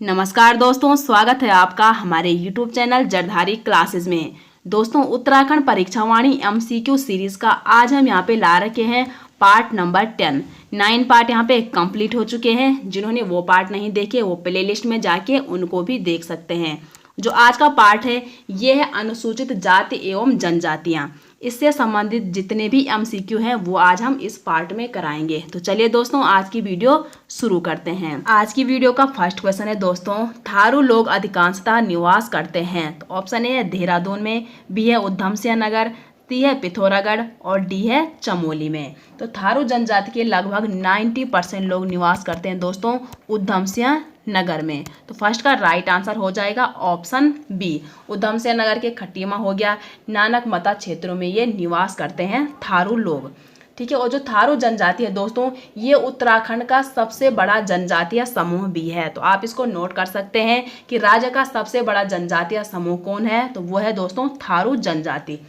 नमस्कार दोस्तों, स्वागत है आपका हमारे YouTube चैनल जड़धारी क्लासेस में। दोस्तों, उत्तराखंड परीक्षावाणी MCQ सीरीज का आज हम यहाँ पे ला रखे हैं पार्ट नंबर 10। 9 पार्ट यहाँ पे कंप्लीट हो चुके हैं। जिन्होंने वो पार्ट नहीं देखे वो प्लेलिस्ट में जाके उनको भी देख सकते हैं। जो आज का पार्ट है ये है अनुसूचित जाति एवं जनजातियाँ। इससे संबंधित जितने भी MCQ हैं वो आज हम इस पार्ट में कराएंगे। तो चलिए दोस्तों, आज की वीडियो शुरू करते हैं। आज की वीडियो का फर्स्ट क्वेश्चन है दोस्तों, थारू लोग अधिकांशतः निवास करते हैं। तो ऑप्शन ए है देहरादून में, बी है उधम सिंह नगर, सी है पिथौरागढ़ और डी है चमोली में। तो थारू जनजाति के लगभग 90% लोग निवास करते हैं दोस्तों उधम सिंह नगर में। तो फर्स्ट का राइट आंसर हो जाएगा ऑप्शन बी, उधम सिंह नगर के खटीमा हो गया, नानक मता क्षेत्रों में ये निवास करते हैं थारू लोग। ठीक है। और जो थारू जनजाति है दोस्तों, ये उत्तराखंड का सबसे बड़ा जनजातीय समूह भी है। तो आप इसको नोट कर सकते हैं कि राज्य का सबसे बड़ा जनजातीय समूह कौन है, तो वो है दोस्तों थारू जनजाति।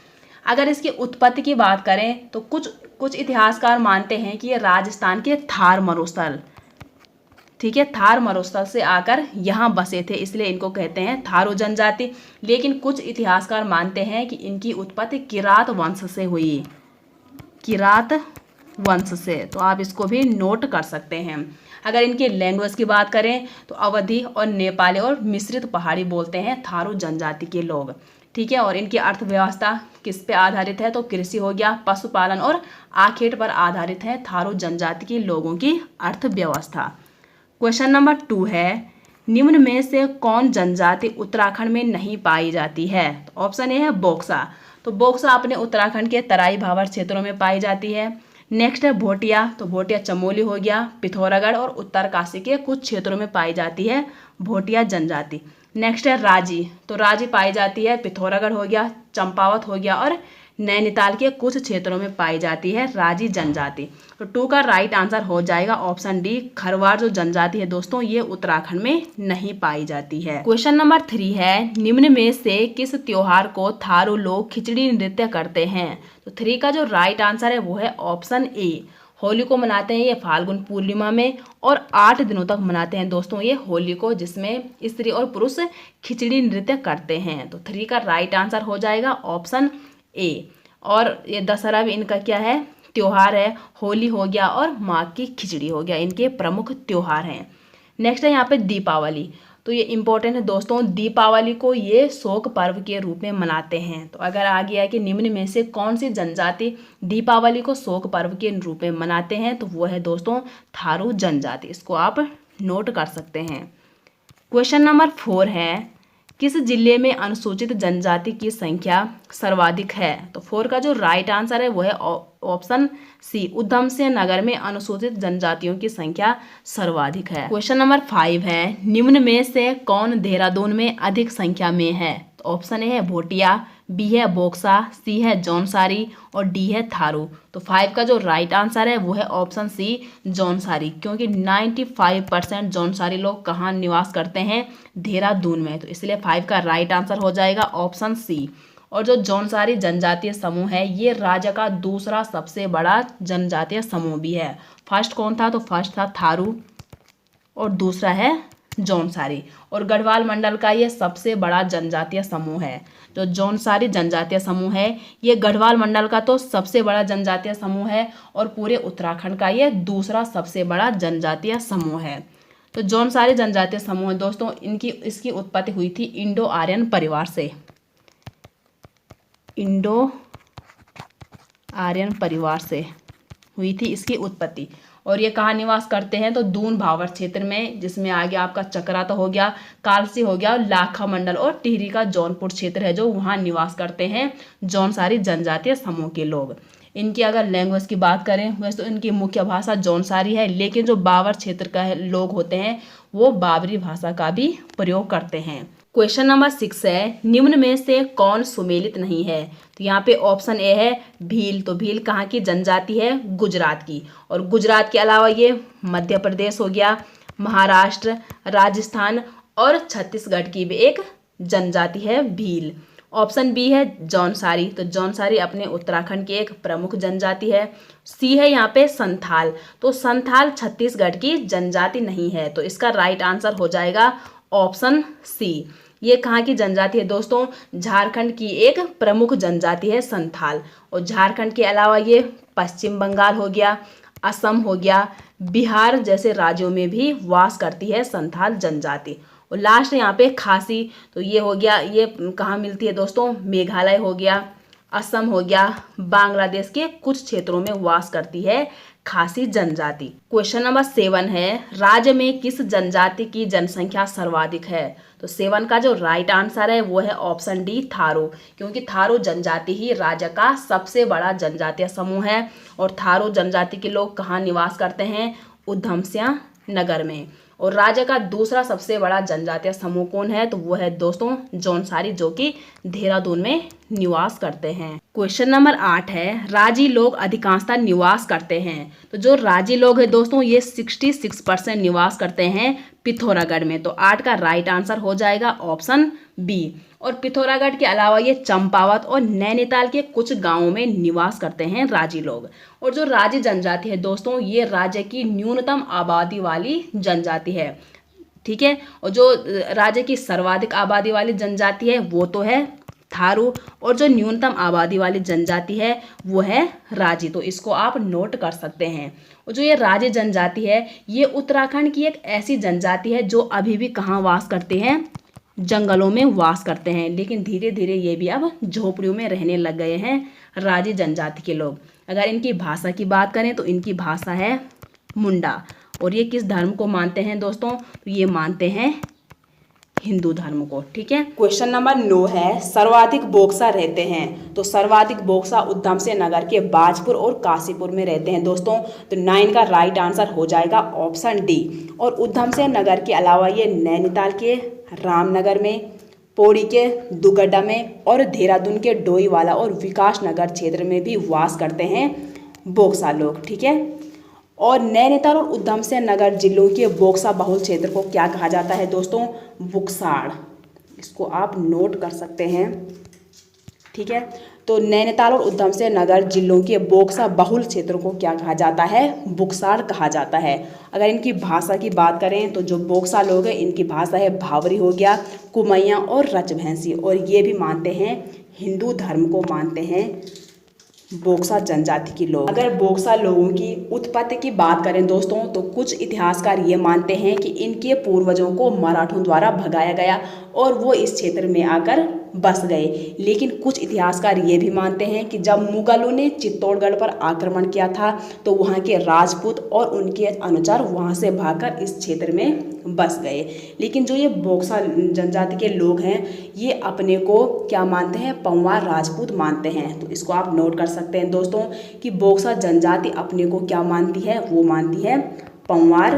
अगर इसकी उत्पत्ति की बात करें तो कुछ इतिहासकार मानते हैं कि ये राजस्थान के थार मरुस्थल, ठीक है, थार मरुस्थल से आकर यहाँ बसे थे, इसलिए इनको कहते हैं थारू जनजाति। लेकिन कुछ इतिहासकार मानते हैं कि इनकी उत्पत्ति किरात वंश से हुई, किरात वंश से। तो आप इसको भी नोट कर सकते हैं। अगर इनकी लैंग्वेज की बात करें तो अवधी और नेपाली और मिश्रित पहाड़ी बोलते हैं थारू जनजाति के लोग। ठीक है। और इनकी अर्थव्यवस्था किस पे आधारित है, तो कृषि हो गया, पशुपालन और आखेट पर आधारित है थारू जनजाति के लोगों की अर्थव्यवस्था। क्वेश्चन नंबर 2 है, निम्न में से कौन जनजाति उत्तराखंड में नहीं पाई जाती है। तो ऑप्शन ए है बोक्सा। तो बोक्सा अपने उत्तराखंड के तराई भावर क्षेत्रों में पाई जाती है। नेक्स्ट है भोटिया। तो भोटिया चमोली हो गया, पिथौरागढ़ और उत्तरकाशी के कुछ क्षेत्रों में पाई जाती है भोटिया जनजाति। नेक्स्ट है राजी। तो राजी पाई जाती है, पिथौरागढ़ हो गया, चंपावत हो गया और नैनीताल के कुछ क्षेत्रों में पाई जाती है राजी जनजाति। तो 2 का राइट आंसर हो जाएगा ऑप्शन डी, खरवार जो जनजाति है दोस्तों ये उत्तराखंड में नहीं पाई जाती है। क्वेश्चन नंबर 3 है, निम्न में से किस त्योहार को थारू लोग खिचड़ी नृत्य करते हैं। तो 3 का जो राइट आंसर है वो है ऑप्शन ए, होली को मनाते हैं ये फाल्गुन पूर्णिमा में और 8 दिनों तक मनाते हैं दोस्तों ये होली को, जिसमें स्त्री और पुरुष खिचड़ी नृत्य करते हैं। तो 3 का राइट आंसर हो जाएगा ऑप्शन ए। और ये दशहरा भी इनका क्या है, त्योहार है, होली हो गया और माँ की खिचड़ी हो गया, इनके प्रमुख त्योहार हैं। नेक्स्ट है यहाँ पे दीपावली। तो ये इम्पोर्टेंट है दोस्तों, दीपावली को ये शोक पर्व के रूप में मनाते हैं। तो अगर आ गया है कि निम्न में से कौन सी जनजाति दीपावली को शोक पर्व के रूप में मनाते हैं, तो वो है दोस्तों थारू जनजाति। इसको आप नोट कर सकते हैं। क्वेश्चन नंबर 4 है, किस जिले में अनुसूचित जनजाति की संख्या सर्वाधिक है। तो 4 का जो राइट आंसर है वो है ऑप्शन सी, उधम सिंह नगर में अनुसूचित जनजातियों की संख्या सर्वाधिक है। क्वेश्चन नंबर 5 है, निम्न में से कौन देहरादून में अधिक संख्या में है। तो ऑप्शन ए है भोटिया, बी है बोक्सा, सी है जौनसारी और डी है थारू। तो 5 का जो राइट आंसर है वो है ऑप्शन सी, जौनसारी, क्योंकि 95% जौनसारी लोग कहाँ निवास करते हैं, देहरादून में। तो इसलिए 5 का राइट आंसर हो जाएगा ऑप्शन सी। और जो जौनसारी जनजातीय समूह है ये राज्य का दूसरा सबसे बड़ा जनजातीय समूह भी है। फर्स्ट कौन था, तो फर्स्ट था थारू और दूसरा है जौनसारी। और गढ़वाल मंडल का ये सबसे बड़ा जनजातीय समूह है। जो जौनसारी जनजातीय समूह है ये गढ़वाल मंडल का तो सबसे बड़ा जनजातीय समूह है और पूरे उत्तराखंड का ये दूसरा सबसे बड़ा जनजातीय समूह है। तो जौनसारी जनजातीय समूह दोस्तों इसकी उत्पत्ति हुई थी इंडो आर्यन परिवार से, इंडो आर्यन परिवार से हुई थी इसकी उत्पत्ति। और ये कहाँ निवास करते हैं, तो दून भावर क्षेत्र में, जिसमें आगे आपका चकरा तो हो गया, कालसी हो गया, लाखा मंडल और टिहरी का जौनपुर क्षेत्र है जो वहाँ निवास करते हैं जौनसारी जनजातीय समूह के लोग। इनकी अगर लैंग्वेज की बात करें वैसे तो इनकी मुख्य भाषा जौनसारी है, लेकिन जो बाबर क्षेत्र का लोग होते हैं वो बाबरी भाषा का भी प्रयोग करते हैं। क्वेश्चन नंबर 6 है, निम्न में से कौन सुमेलित नहीं है। तो यहाँ पे ऑप्शन ए है भील। तो भील कहाँ की जनजाति है, गुजरात की। और गुजरात के अलावा ये मध्य प्रदेश हो गया, महाराष्ट्र, राजस्थान और छत्तीसगढ़ की भी एक जनजाति है भील। ऑप्शन बी है जौनसारी। तो जौनसारी अपने उत्तराखंड की एक प्रमुख जनजाति है। सी है यहाँ पे संथाल। तो संथाल छत्तीसगढ़ की जनजाति नहीं है। तो इसका राइट आंसर हो जाएगा ऑप्शन सी। ये कहाँ की जनजाति है दोस्तों? झारखंड की एक प्रमुख जनजाति है संथाल। और झारखंड के अलावा ये पश्चिम बंगाल हो गया, असम हो गया, बिहार जैसे राज्यों में भी वास करती है संथाल जनजाति। और लास्ट यहाँ पे खासी, तो ये हो गया, ये कहाँ मिलती है दोस्तों? मेघालय हो गया, असम हो गया, बांग्लादेश के कुछ क्षेत्रों में वास करती है खासी जनजाति। क्वेश्चन नंबर 7 है, राज्य में किस जनजाति की जनसंख्या सर्वाधिक है? तो 7 का जो राइट आंसर है वो है ऑप्शन डी, थारू। क्योंकि थारू जनजाति ही राज्य का सबसे बड़ा जनजातीय समूह है। और थारू जनजाति के लोग कहाँ निवास करते हैं? उधमसिंह नगर में। और राज्य का दूसरा सबसे बड़ा जनजातीय समूह कौन है? तो वो है दोस्तों जौनसारी, जो कि देहरादून में निवास करते हैं। क्वेश्चन नंबर 8 है, राजी लोग अधिकांशतः निवास करते हैं। तो जो राजी लोग हैं दोस्तों ये 66% निवास करते हैं पिथौरागढ़ में। तो 8 का राइट आंसर हो जाएगा ऑप्शन बी। और पिथौरागढ़ के अलावा ये चंपावत और नैनीताल के कुछ गांवों में निवास करते हैं राजी लोग। और जो राजी जनजाति है दोस्तों ये राज्य की न्यूनतम आबादी वाली जनजाति है। ठीक है। और जो राज्य की सर्वाधिक आबादी वाली जनजाति है वो तो है थारू। और जो न्यूनतम आबादी वाली जनजाति है वो है राजी। तो इसको आप नोट कर सकते हैं। और जो ये राजी जनजाति है ये उत्तराखंड की एक ऐसी जनजाति है जो अभी भी कहाँ वास करते हैं? जंगलों में वास करते हैं। लेकिन धीरे धीरे ये भी अब झोपड़ियों में रहने लग गए हैं राजी जनजाति के लोग। अगर इनकी भाषा की बात करें तो इनकी भाषा है मुंडा। और ये किस धर्म को मानते हैं दोस्तों? तो ये मानते हैं हिंदू धर्म को। ठीक है। क्वेश्चन नंबर 9 है, सर्वाधिक बोक्सा रहते हैं। तो सर्वाधिक बोक्सा उधमसिंह नगर के बाजपुर और काशीपुर में रहते हैं दोस्तों। तो 9 का राइट आंसर हो जाएगा ऑप्शन डी। और उधमसिंह नगर के अलावा ये नैनीताल के रामनगर में, पौड़ी के दुगड्डा में और देहरादून के डोईवाला और विकास नगर क्षेत्र में भी वास करते हैं बोक्सा लोग। ठीक है। और नैनीताल और उधमसिंह नगर जिलों के बोक्सा बहुल क्षेत्र को क्या कहा जाता है दोस्तों? बुक्साड़। इसको आप नोट कर सकते हैं। ठीक है। तो नैनीताल और उधमसिंह नगर जिलों के बोक्सा बहुल क्षेत्रों को क्या कहा जाता है? बुक्साड़ कहा जाता है। अगर इनकी भाषा की बात करें तो जो बोक्सा लोग हैं इनकी भाषा है भावरी हो गया, कुमैया और रजभैंसी। और ये भी मानते हैं हिंदू धर्म को मानते हैं बोक्सा जनजाति के लोग। अगर बोक्सा लोगों की उत्पत्ति की बात करें दोस्तों तो कुछ इतिहासकार ये मानते हैं कि इनके पूर्वजों को मराठों द्वारा भगाया गया और वो इस क्षेत्र में आकर बस गए। लेकिन कुछ इतिहासकार ये भी मानते हैं कि जब मुगलों ने चित्तौड़गढ़ पर आक्रमण किया था तो वहाँ के राजपूत और उनके अनुचर वहाँ से भागकर इस क्षेत्र में बस गए। लेकिन जो ये बोक्सा जनजाति के लोग हैं ये अपने को क्या मानते हैं? पंवार राजपूत मानते हैं। तो इसको आप नोट कर सकते हैं दोस्तों कि बोक्सा जनजाति अपने को क्या मानती है? वो मानती है पंवार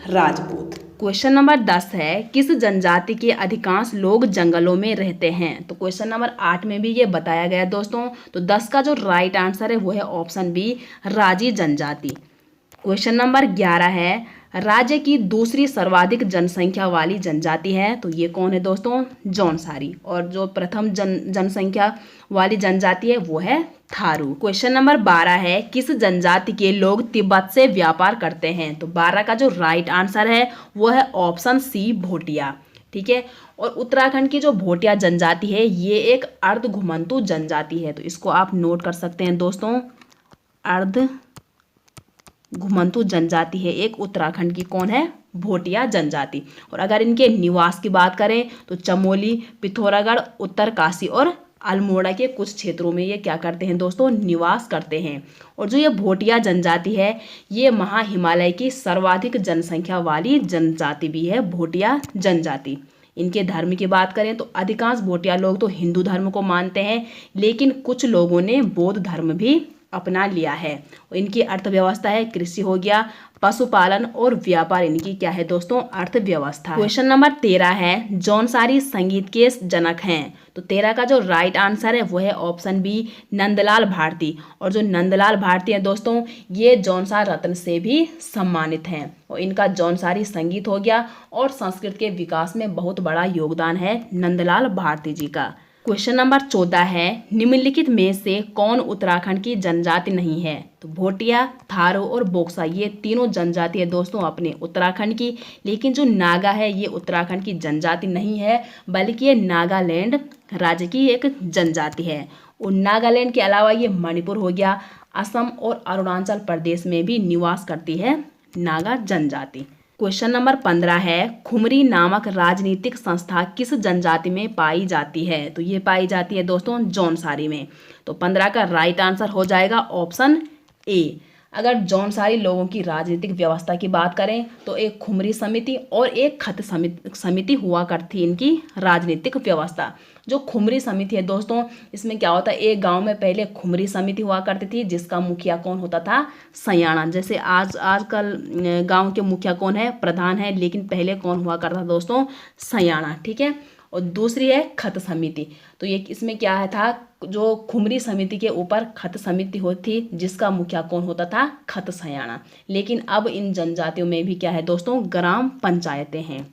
राजपूत। क्वेश्चन नंबर 10 है, किस जनजाति के अधिकांश लोग जंगलों में रहते हैं? तो क्वेश्चन नंबर 8 में भी ये बताया गया दोस्तों। तो 10 का जो राइट आंसर है वो है ऑप्शन बी, राजी जनजाति। क्वेश्चन नंबर 11 है, राज्य की दूसरी सर्वाधिक जनसंख्या वाली जनजाति है। तो ये कौन है दोस्तों? जौनसारी। और जो प्रथम जनसंख्या वाली जनजाति है वो है थारू। क्वेश्चन नंबर 12 है, किस जनजाति के लोग तिब्बत से व्यापार करते हैं? तो 12 का जो राइट आंसर है वो है ऑप्शन सी, भोटिया। ठीक है। और उत्तराखंड की जो भोटिया जनजाति है ये एक अर्ध घुमंतु जनजाति है। तो इसको आप नोट कर सकते हैं दोस्तों, अर्ध घुमंतु जनजाति है एक उत्तराखंड की। कौन है? भोटिया जनजाति। और अगर इनके निवास की बात करें तो चमोली, पिथौरागढ़, उत्तरकाशी और अल्मोड़ा के कुछ क्षेत्रों में ये क्या करते हैं दोस्तों? निवास करते हैं। और जो ये भोटिया जनजाति है ये महा हिमालय की सर्वाधिक जनसंख्या वाली जनजाति भी है, भोटिया जनजाति। इनके धर्म की बात करें तो अधिकांश भोटिया लोग तो हिंदू धर्म को मानते हैं, लेकिन कुछ लोगों ने बौद्ध धर्म भी अपना लिया है। इनकी अर्थव्यवस्था है कृषि हो गया, पशुपालन और व्यापार इनकी क्या है दोस्तों? अर्थव्यवस्था। क्वेश्चन नंबर 13 है, जौनसारी संगीत के जनक हैं। तो 13 का जो राइट आंसर है वो है ऑप्शन बी, नंदलाल भारती। और जो नंदलाल भारती हैं दोस्तों ये जौनसार रत्न से भी सम्मानित हैं। और इनका जौनसारी संगीत हो गया और संस्कृत के विकास में बहुत बड़ा योगदान है नंदलाल भारती जी का। क्वेश्चन नंबर 14 है, निम्नलिखित में से कौन उत्तराखंड की जनजाति नहीं है? तो भोटिया, थारू और बोक्सा ये तीनों जनजाति है दोस्तों अपने उत्तराखंड की, लेकिन जो नागा है ये उत्तराखंड की जनजाति नहीं है, बल्कि ये नागालैंड राज्य की एक जनजाति है। और नागालैंड के अलावा ये मणिपुर हो गया, असम और अरुणाचल प्रदेश में भी निवास करती है नागा जनजाति। क्वेश्चन नंबर 15 है, खुमरी नामक राजनीतिक संस्था किस जनजाति में पाई जाती है? तो ये पाई जाती है दोस्तों जौनसारी में। तो 15 का राइट आंसर हो जाएगा ऑप्शन ए। अगर जौनसारी लोगों की राजनीतिक व्यवस्था की बात करें तो एक खुमरी समिति और एक खत समिति हुआ करती इनकी राजनीतिक व्यवस्था। जो खुमरी समिति है दोस्तों, इसमें क्या होता है, एक गांव में पहले खुमरी समिति हुआ करती थी जिसका मुखिया कौन होता था? सयाना। जैसे आजकल गांव के मुखिया कौन है? प्रधान है, लेकिन पहले कौन हुआ करता था दोस्तों? सयाना। ठीक है। और दूसरी है खत समिति। तो ये इसमें क्या है था, जो खुमरी समिति के ऊपर खत समिति होती थी जिसका मुखिया कौन होता था? खत सयाना। लेकिन अब इन जनजातियों में भी क्या है दोस्तों? ग्राम पंचायतें हैं।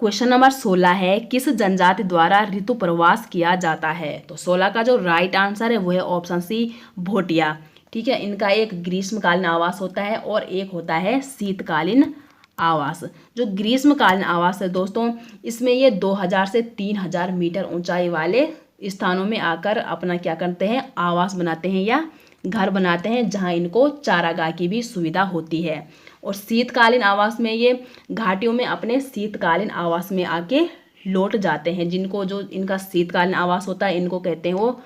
क्वेश्चन नंबर 16 है, किस जनजाति द्वारा ऋतु प्रवास किया जाता है? तो 16 का जो राइट आंसर है वो है ऑप्शन सी, भोटिया। ठीक है। इनका एक ग्रीष्मकालीन आवास होता है और एक होता है शीतकालीन आवास। जो ग्रीष्मकालीन आवास है दोस्तों, इसमें ये 2000 से 3000 मीटर ऊंचाई वाले स्थानों में आकर अपना क्या करते हैं? आवास बनाते हैं या घर बनाते हैं, जहां इनको चारागाह की भी सुविधा होती है। और शीतकालीन आवास में ये घाटियों में अपने शीतकालीन आवास में आके लौट जाते हैं। जिनको जो इनका शीतकालीन आवास होता है इनको कहते हैं वो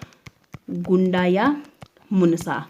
गुंडा या मुनसा।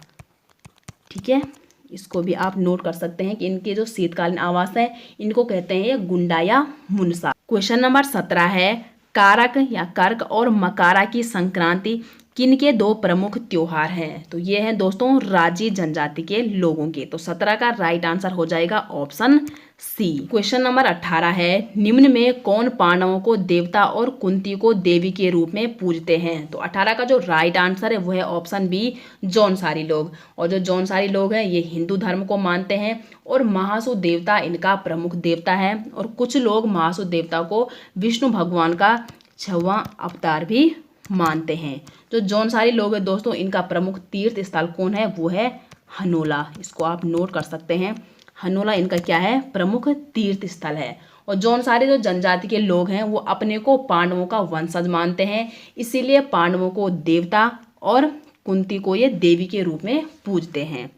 ठीक है। इसको भी आप नोट कर सकते हैं कि इनके जो शीतकालीन आवास है इनको कहते हैं ये गुंडा या मुनसा। क्वेश्चन नंबर 17 है, कारक या कर्क और मकारा की संक्रांति किनके दो प्रमुख त्योहार हैं? तो ये हैं दोस्तों राजी जनजाति के लोगों के। तो 17 का राइट आंसर हो जाएगा ऑप्शन सी। क्वेश्चन नंबर 18 है, निम्न में कौन पांडवों को देवता और कुंती को देवी के रूप में पूजते हैं? तो 18 का जो राइट आंसर है वो है ऑप्शन बी, जौनसारी लोग। और जो जौनसारी लोग हैं ये हिंदू धर्म को मानते हैं और महासु देवता इनका प्रमुख देवता है। और कुछ लोग महासु देवता को विष्णु भगवान का 6वां अवतार भी मानते हैं। जो जौनसारी लोग हैं दोस्तों, इनका प्रमुख तीर्थ स्थल कौन है? वो है हनोला। इसको आप नोट कर सकते हैं। हनोला इनका क्या है? प्रमुख तीर्थ स्थल है। और जौनसारी जो जनजाति के लोग हैं वो अपने को पांडवों का वंशज मानते हैं, इसीलिए पांडवों को देवता और कुंती को ये देवी के रूप में पूजते हैं।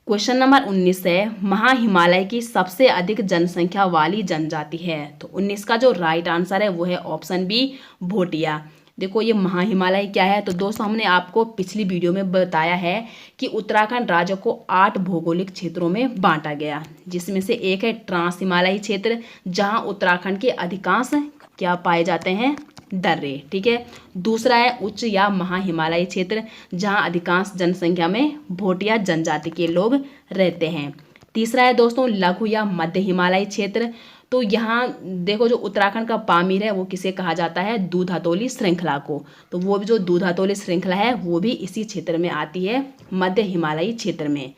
क्वेश्चन नंबर 19 है, महाहिमालय की सबसे अधिक जनसंख्या वाली जनजाति है? तो 19 का जो राइट आंसर है वो है ऑप्शन बी, भोटिया। देखो ये महाहिमालय क्या है? तो दोस्तों हमने आपको पिछली वीडियो में बताया है कि उत्तराखंड राज्य को 8 भौगोलिक क्षेत्रों में बांटा गया, जिसमें से एक है ट्रांस हिमालयी क्षेत्र, जहां उत्तराखंड के अधिकांश क्या पाए जाते हैं? दर्रे। ठीक है। दूसरा है उच्च या महाहिमालयी क्षेत्र, जहां अधिकांश जनसंख्या में भोटिया जनजाति के लोग रहते हैं। तीसरा है दोस्तों लघु या मध्य हिमालयी क्षेत्र। तो यहाँ देखो जो उत्तराखंड का पामीर है वो किसे कहा जाता है? दूधातोली श्रृंखला को। तो वो भी जो दूधातोली श्रृंखला है वो भी इसी क्षेत्र में आती है, मध्य हिमालयी क्षेत्र में।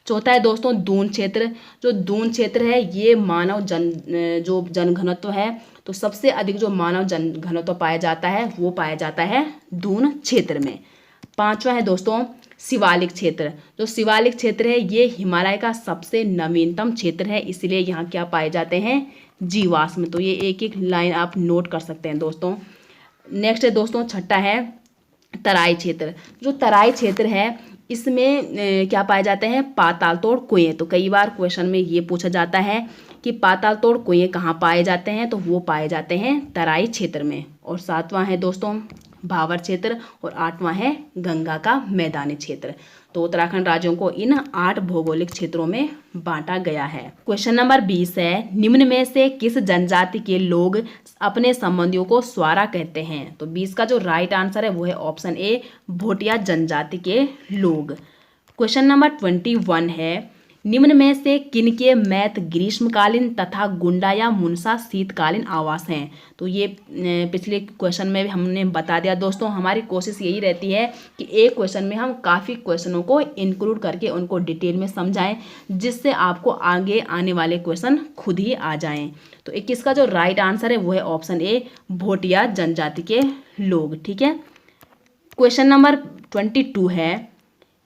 चौथा है दोस्तों दून क्षेत्र। जो दून क्षेत्र है ये मानव जो जनघनत्व है, तो सबसे अधिक जो मानव जनघनत्व पाया जाता है वो पाया जाता है दून क्षेत्र में। पांचवा है दोस्तों शिवालिक क्षेत्र। जो शिवालिक क्षेत्र है ये हिमालय का सबसे नवीनतम क्षेत्र है, इसलिए यहाँ क्या पाए जाते हैं? जीवाश्म। तो ये एक एक लाइन आप नोट कर सकते हैं दोस्तों। नेक्स्ट है दोस्तों छठा है तराई क्षेत्र। जो तराई क्षेत्र है इसमें क्या पाए जाते हैं? पाताल तोड़ कुएं। तो कई बार क्वेश्चन में ये पूछा जाता है कि पाताल तोड़ कुएं कहाँ पाए जाते हैं? तो वो पाए जाते हैं तराई क्षेत्र में। और सातवां है दोस्तों भावर क्षेत्र और आठवां है गंगा का मैदानी क्षेत्र। तो उत्तराखंड राज्यों को इन 8 भौगोलिक क्षेत्रों में बांटा गया है। क्वेश्चन नंबर 20 है, निम्न में से किस जनजाति के लोग अपने संबंधियों को स्वारा कहते हैं? तो 20 का जो राइट आंसर है वो है ऑप्शन ए, भोटिया जनजाति के लोग। क्वेश्चन नंबर 21 है, निम्न में से किनके मैथ ग्रीष्मकालीन तथा गुंडा या मुनसा शीतकालीन आवास हैं। तो ये पिछले क्वेश्चन में भी हमने बता दिया दोस्तों। हमारी कोशिश यही रहती है कि एक क्वेश्चन में हम काफ़ी क्वेश्चनों को इंक्लूड करके उनको डिटेल में समझाएं, जिससे आपको आगे आने वाले क्वेश्चन खुद ही आ जाएं। तो 21 का जो राइट आंसर है वो है ऑप्शन ए, भोटिया जनजाति के लोग। ठीक है। क्वेश्चन नंबर 22 है,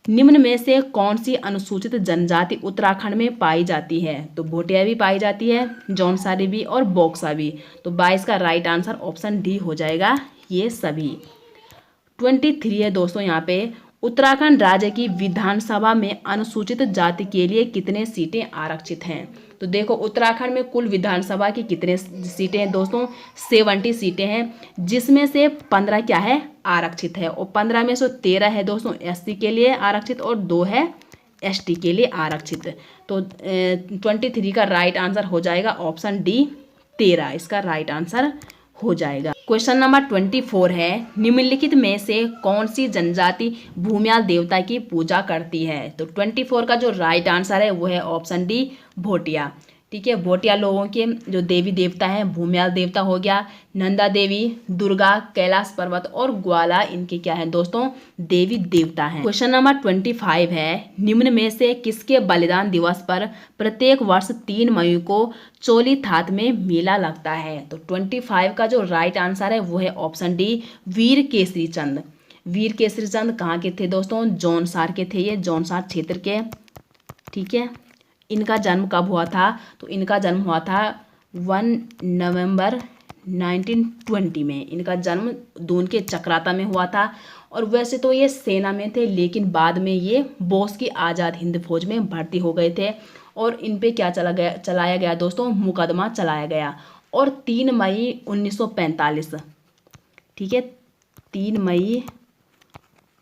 निम्न में से कौन सी अनुसूचित जनजाति उत्तराखंड में पाई जाती है। तो भोटिया भी पाई जाती है, जौनसारी भी और बॉक्सा भी। तो 22 का राइट आंसर ऑप्शन डी हो जाएगा, ये सभी। 23 है दोस्तों यहाँ पे, उत्तराखंड राज्य की विधानसभा में अनुसूचित जाति के लिए कितने सीटें आरक्षित हैं। तो देखो उत्तराखंड में कुल विधानसभा की कितने सीटें हैं दोस्तों, 70 सीटें हैं, जिसमें से 15 क्या है, आरक्षित है। और 15 में से 13 है दोस्तों एससी के लिए आरक्षित और 2 है एसटी के लिए आरक्षित। तो 23 का राइट आंसर हो जाएगा ऑप्शन डी, 13 इसका राइट आंसर हो जाएगा। क्वेश्चन नंबर 24 है, निम्नलिखित में से कौन सी जनजाति भूमियाल देवता की पूजा करती है। तो 24 का जो राइट आंसर है वो है ऑप्शन डी, भोटिया। ठीक है। भोटिया लोगों के जो देवी देवता हैं, भूमियाल देवता हो गया, नंदा देवी, दुर्गा, कैलाश पर्वत और ग्वाला इनके क्या है दोस्तों, देवी देवता हैं। क्वेश्चन नंबर 25 है, निम्न में से किसके बलिदान दिवस पर प्रत्येक वर्ष 3 मई को चोली थात में मेला लगता है। तो 25 का जो राइट आंसर है वो है ऑप्शन डी, वीर केसरी चंद। वीर केसरी चंद कहाँ के थे दोस्तों, जौनसार के थे, ये जौनसार क्षेत्र के। ठीक है। इनका जन्म कब हुआ था, तो इनका जन्म हुआ था 1 नवंबर 1920 में। इनका जन्म दून के चक्राता में हुआ था। और वैसे तो ये सेना में थे, लेकिन बाद में ये बोस की आज़ाद हिंद फौज में भर्ती हो गए थे। और इन पे क्या चलाया गया दोस्तों, मुकदमा चलाया गया। और 3 मई 1945, ठीक है, 3 मई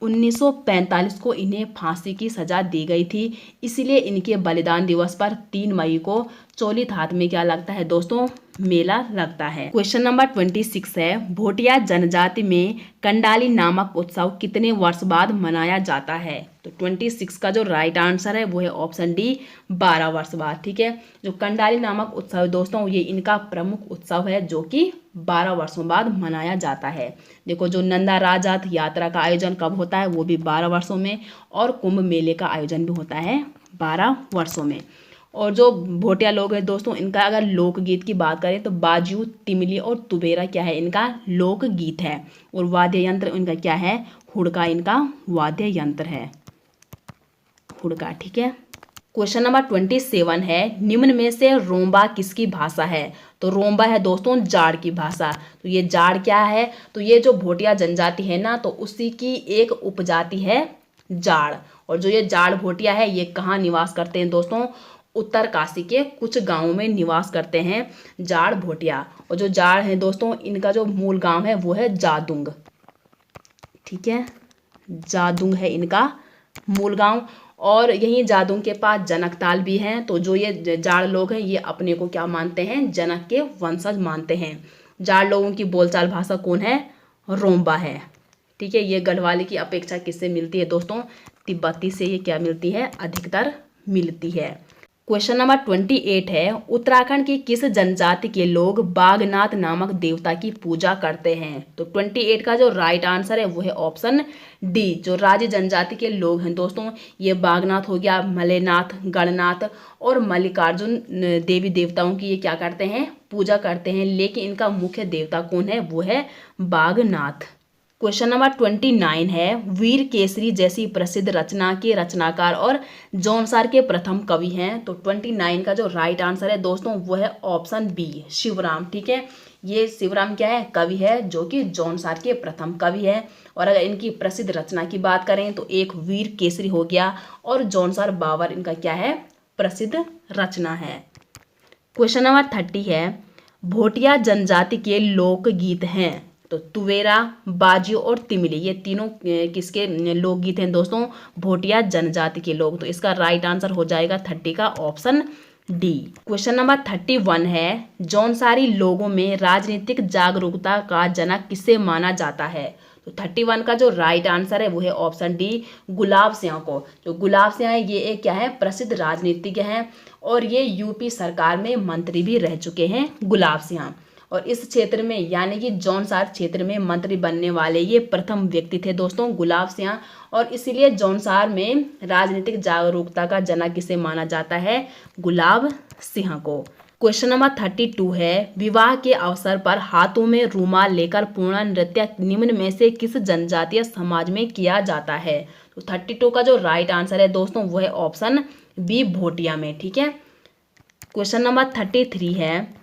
1945 को इन्हें फांसी की सजा दी गई थी। इसलिए इनके बलिदान दिवस पर 3 मई को चोली थात में क्या लगता है दोस्तों, मेला लगता है। क्वेश्चन नंबर 26 है, भोटिया जनजाति में कंडाली नामक उत्सव कितने वर्ष बाद मनाया जाता है। तो 26 का जो राइट आंसर है वो है ऑप्शन डी, 12 वर्ष बाद। ठीक है। जो कंडाली नामक उत्सव है दोस्तों, ये इनका प्रमुख उत्सव है जो कि 12 वर्षों बाद मनाया जाता है। देखो जो नंदा राजात यात्रा का आयोजन कब होता है, वो भी 12 वर्षों में। और कुंभ मेले का आयोजन भी होता है 12 वर्षों में। और जो भोटिया लोग हैं दोस्तों, इनका अगर लोकगीत की बात करें तो बाजू, तिमली और तुबेरा क्या है, इनका लोकगीत है। और वाद्य यंत्र इनका क्या है, हुड़का इनका वाद्य यंत्र है, हुड़का। ठीक है। क्वेश्चन नंबर 27 है, निम्न में से रोम्बा किसकी भाषा है। तो रोम्बा है दोस्तों जाड़ की भाषा। तो ये जाड़ क्या है, तो ये जो भोटिया जनजाति है ना, तो उसी की एक उपजाति है जाड़। और जो ये जाड़ भोटिया है, ये कहाँ निवास करते हैं दोस्तों, उत्तर काशी के कुछ गांवों में निवास करते हैं जाड़ भोटिया। और जो जाड़ है दोस्तों, इनका जो मूल गांव है वो है जादुंग। ठीक है, जादुंग है इनका मूल गांव। और यहीं जादुंग के पास जनकताल भी हैं। तो जो ये जाड़ लोग हैं, ये अपने को क्या मानते हैं, जनक के वंशज मानते हैं। जाड़ लोगों की बोलचाल भाषा कौन है, रोम्बा है। ठीक है। ये गढ़वाली की अपेक्षा किससे मिलती है दोस्तों, तिब्बती से ये क्या मिलती है, अधिकतर मिलती है। क्वेश्चन नंबर 28 है, उत्तराखंड की किस जनजाति के लोग बागनाथ नामक देवता की पूजा करते हैं। तो 28 का जो राइट आंसर है वो है ऑप्शन डी, जो राजी जनजाति के लोग हैं दोस्तों, ये बागनाथ हो गया, मलेनाथ, गणनाथ और मल्लिकार्जुन देवी देवताओं की ये क्या करते हैं, पूजा करते हैं। लेकिन इनका मुख्य देवता कौन है, वो है बागनाथ। क्वेश्चन नंबर 29 है, वीर केसरी जैसी प्रसिद्ध रचना के रचनाकार और जौनसार के प्रथम कवि हैं। तो 29 का जो राइट आंसर है दोस्तों वो है ऑप्शन बी, शिवराम। ठीक है। ये शिवराम क्या है, कवि है जो कि जौनसार के प्रथम कवि है। और अगर इनकी प्रसिद्ध रचना की बात करें तो एक वीर केसरी हो गया और जौनसार बाबर इनका क्या है, प्रसिद्ध रचना है। क्वेश्चन नंबर 30 है, भोटिया जनजाति के लोकगीत हैं। तो तुवेरा, बाजियो और तिमिली, ये तीनों किसके लोकगीत हैं दोस्तों, भोटिया जनजाति के लोग। तो इसका राइट आंसर हो जाएगा 30 का ऑप्शन डी। क्वेश्चन नंबर 31 है, जौनसारी लोगों में राजनीतिक जागरूकता का जनक किसे माना जाता है। तो 31 का जो राइट आंसर है वो है ऑप्शन डी, गुलाब सिंह को। जो गुलाब सिंह है ये एक क्या है, प्रसिद्ध राजनीतिज्ञ हैं और ये यूपी सरकार में मंत्री भी रह चुके हैं गुलाब सिंह। और इस क्षेत्र में यानी कि जौनसार क्षेत्र में मंत्री बनने वाले ये प्रथम व्यक्ति थे दोस्तों, गुलाब सिंह। और इसीलिए जौनसार में राजनीतिक जागरूकता का जनक किसे माना जाता है, गुलाब सिंह को। क्वेश्चन नंबर 32 है, विवाह के अवसर पर हाथों में रूमाल लेकर पूर्ण नृत्य निम्न में से किस जनजातीय समाज में किया जाता है। तो 32 का जो राइट आंसर है दोस्तों वो है ऑप्शन बी, भोटिया में। ठीक है। क्वेश्चन नंबर 33 है,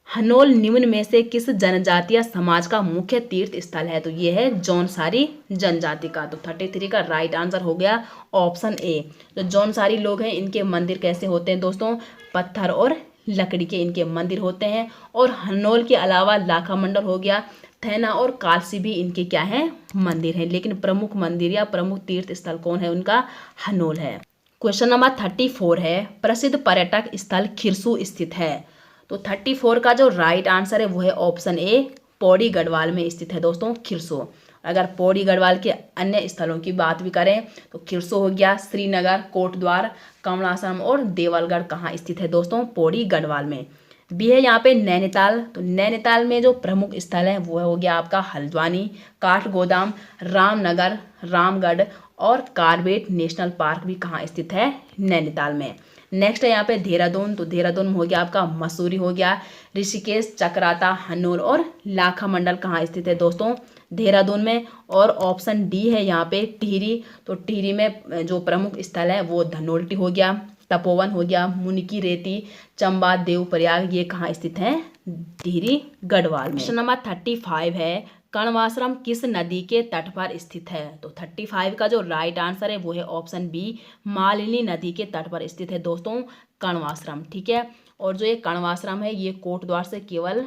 हनोल निम्न में से किस जनजातीय समाज का मुख्य तीर्थ स्थल है। तो ये है जौनसारी जनजाति का। तो 33 का राइट आंसर हो गया ऑप्शन ए। जो जौनसारी लोग हैं इनके मंदिर कैसे होते हैं दोस्तों, पत्थर और लकड़ी के इनके मंदिर होते हैं। और हनोल के अलावा लाखा मंडल हो गया, थैना और कालसी भी इनके क्या है, मंदिर हैं। लेकिन प्रमुख मंदिर या प्रमुख तीर्थ स्थल कौन है, उनका हनोल है। क्वेश्चन नंबर 34 है, प्रसिद्ध पर्यटक स्थल खिरसू स्थित है। तो 34 का जो राइट आंसर है वो है ऑप्शन ए, पौड़ी गढ़वाल में स्थित है दोस्तों खिरसू। अगर पौड़ी गढ़वाल के अन्य स्थलों की बात भी करें तो खिरसू हो गया, श्रीनगर, कोटद्वार, कमलाश्रम और देवलगढ़ कहाँ स्थित है दोस्तों, पौड़ी गढ़वाल में। भी है यहाँ पे नैनीताल। तो नैनीताल में जो प्रमुख स्थल है वो हो गया आपका हल्द्वानी, काठगोदाम, रामनगर, रामगढ़ और कार्बेट नेशनल पार्क भी कहाँ स्थित है, नैनीताल में। नेक्स्ट है यहाँ पे देहरादून। तो देहरादून में हो गया आपका मसूरी हो गया, ऋषिकेश, चक्राता, हनोल और लाखा मंडल कहाँ स्थित है दोस्तों, देहरादून में। और ऑप्शन डी है यहाँ पे टिहरी। तो टिहरी में जो प्रमुख स्थल है वो धनोल्टी हो गया, तपोवन हो गया, मुनिकी रेती, चंबा, देवप्रयाग, ये कहाँ स्थित है, टिहरी गढ़वाल में। क्वेश्चन नंबर 35 है, कण्वाश्रम किस नदी के तट पर स्थित है। तो 35 का जो राइट आंसर है वो है ऑप्शन बी, मालिनी नदी के तट पर स्थित है दोस्तों कण्वाश्रम। ठीक है। और जो ये कण्वाश्रम है ये कोटद्वार से केवल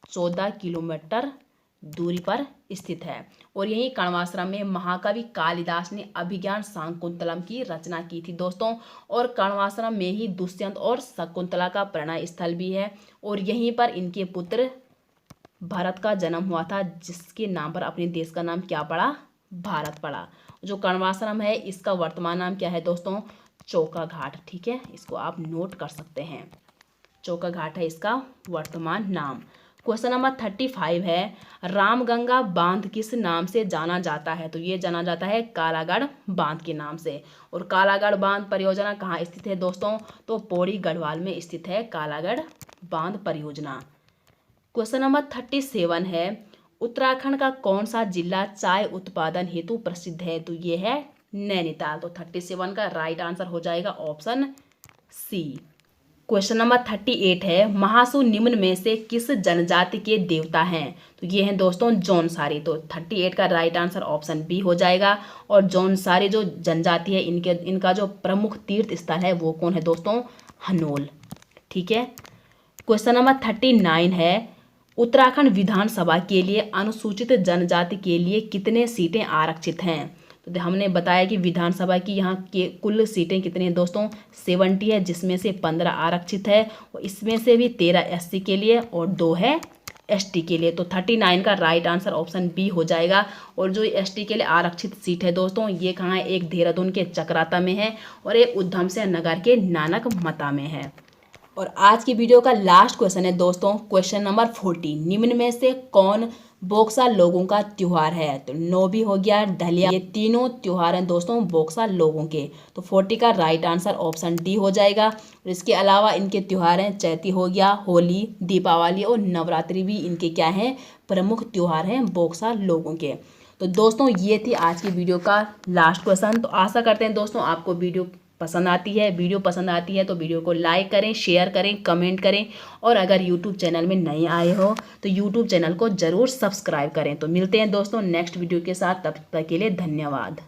14 किलोमीटर दूरी पर स्थित है। और यही कण्वाश्रम में महाकवि कालिदास ने अभिज्ञान शाकुंतलम की रचना की थी दोस्तों। और कण्वाश्रम में ही दुष्यंत और शकुंतला का प्रणय स्थल भी है। और यहीं पर इनके पुत्र भरत का जन्म हुआ था, जिसके नाम पर अपने देश का नाम क्या पड़ा, भारत पड़ा। जो कण्वाश्रम है इसका वर्तमान नाम क्या है दोस्तों, चौका घाट। ठीक है, इसको आप नोट कर सकते हैं, चौका घाट है इसका वर्तमान नाम। क्वेश्चन नंबर 35 है, रामगंगा बांध किस नाम से जाना जाता है। तो ये जाना जाता है कालागढ़ बांध के नाम से। और कालागढ़ बांध परियोजना कहाँ स्थित है दोस्तों, तो पौड़ी गढ़वाल में स्थित है कालागढ़ बांध परियोजना। क्वेश्चन नंबर 37 है, उत्तराखंड का कौन सा जिला चाय उत्पादन हेतु प्रसिद्ध है। तो ये है नैनीताल। तो 37 का राइट आंसर हो जाएगा ऑप्शन सी। क्वेश्चन नंबर 38 है, महासु निम्न में से किस जनजाति के देवता हैं। तो ये हैं दोस्तों जौनसारी। तो 38 का राइट आंसर ऑप्शन बी हो जाएगा। और जौनसारी जो जनजाति है इनका जो प्रमुख तीर्थ स्थल है वो कौन है दोस्तों, हनोल। ठीक है। क्वेश्चन नंबर 39 है, उत्तराखंड विधानसभा के लिए अनुसूचित जनजाति के लिए कितने सीटें आरक्षित हैं। तो हमने बताया कि विधानसभा की यहाँ के कुल सीटें कितनी हैं दोस्तों, 70 है, जिसमें से 15 आरक्षित है। और इसमें से भी 13 एससी के लिए और 2 है एसटी के लिए। तो 39 का राइट आंसर ऑप्शन बी हो जाएगा। और जो एसटी के लिए आरक्षित सीट है दोस्तों ये कहाँ है, एक देहरादून के चक्राता में है और एक उधम सिंह नगर के नानक मता में है। और आज की वीडियो का लास्ट क्वेश्चन है दोस्तों, क्वेश्चन नंबर 40, निम्न में से कौन बोक्सा लोगों का त्योहार है। तो नोबी हो गया, ढलिया, ये तीनों त्योहार हैं दोस्तों बोक्सा लोगों के। तो 40 का राइट आंसर ऑप्शन डी हो जाएगा। और इसके अलावा इनके त्योहार हैं, चैती हो गया, होली, दीपावली और नवरात्रि भी इनके क्या हैं, प्रमुख त्योहार हैं बोक्सा लोगों के। तो दोस्तों ये थी आज की वीडियो का लास्ट क्वेश्चन। तो आशा करते हैं दोस्तों आपको वीडियो पसंद आती है तो वीडियो को लाइक करें, शेयर करें, कमेंट करें। और अगर यूट्यूब चैनल में नए आए हो तो यूट्यूब चैनल को ज़रूर सब्सक्राइब करें। तो मिलते हैं दोस्तों नेक्स्ट वीडियो के साथ, तब तक के लिए धन्यवाद।